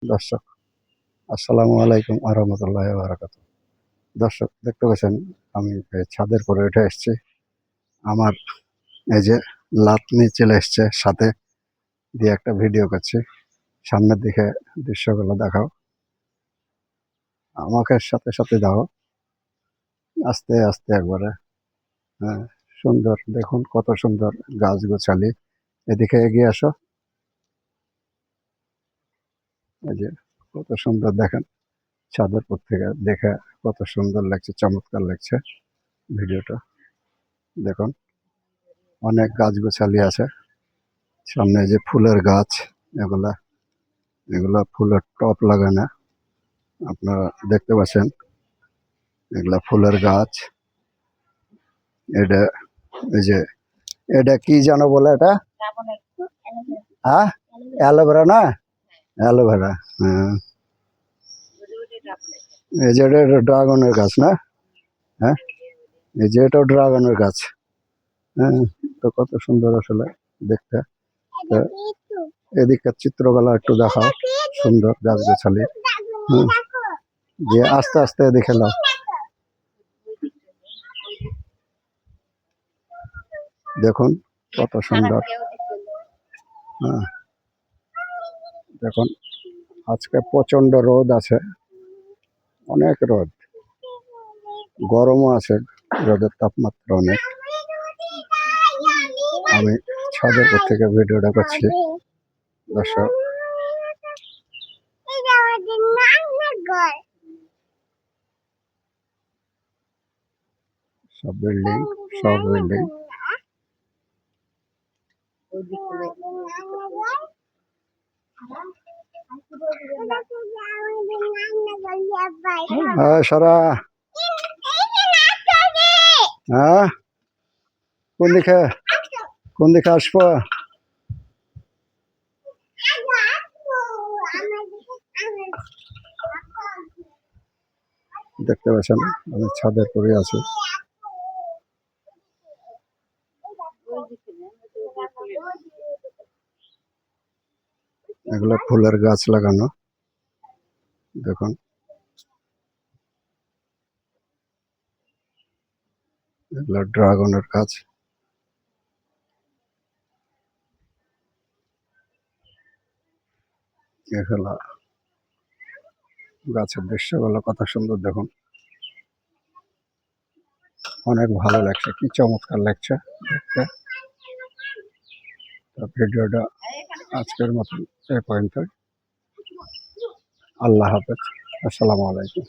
দর্শক, আসসালামু আলাইকুম ওয়া রাহমাতুল্লাহি ওয়া বারাকাতুহু। দর্শক দেখতে পাচ্ছেন আমি এই ছাদের উপরে উঠে এসেছি। আমার এই যে লাতনি চলে এসছে সাথে দিয়ে একটা ভিডিও করছি। সামনের দিকে দৃশ্যগুলো দেখাও। আমাকে সাথে সাথে দাও। আস্তে আস্তে একবারে। হ্যাঁ, সুন্দর দেখুন কত সুন্দর গাছগাছালি। এদিকে এগিয়ে আসো। এই যে কত সুন্দর দেখেন ছাদের উপর থেকে দেখে কত সুন্দর লাগছে, চমৎকার লাগছে ভিডিওটা। দেখুন অনেক গাছগাছালি আছে। সামনে যে ফুলের গাছ, এগুলা এগুলা ফুলের টব লাগানো। আপনারা দেখতে পাচ্ছেন এগুলা ফুলের গাছ। এটা এই যে এটা কি জানো বলে এটা? হ্যাঁ, অ্যালোভেরা না? অ্যালোভেরা। হ্যাঁ, এই যে এটা ড্রাগনের গাছ না? হ্যাঁ, এই যে এটাও ড্রাগনের গাছ। হ্যাঁ, তো কত সুন্দর আসলে দেখতে। তো এদিকের চিত্রগুলো একটু দেখাও, সুন্দর গাছগাছালি। হুম, যে আস্তে আস্তে দেখে নাও। দেখুন কত সুন্দর। হ্যাঁ, দেখুন আজকে প্রচন্ড রোদ আছে, অনেক রোদ, গরমও আছে, রোদের তাপমাত্রা অনেক। আমি ছাদের উপর থেকে ভিডিওটা করছি। দর্শক সব বিল্ডিং, সব বিল্ডিং। সারা হ্যাঁ, কোন দিকে কোন দিকে আসবো? দেখতে পাচ্ছেন আমি ছাদের পরে আছি। এগুলো ফুলের গাছ লাগানো। দেখুন এগুলো ড্রাগনের গাছ। এগুলো গাছের দৃশ্যগুলো কত সুন্দর দেখুন, অনেক ভালো লাগছে, কি চমৎকার লাগছে দেখতে। তো ভিডিওটা আজকের মতন এই পর্যন্ত। আল্লাহ হাফেজ, আসসালামু আলাইকুম।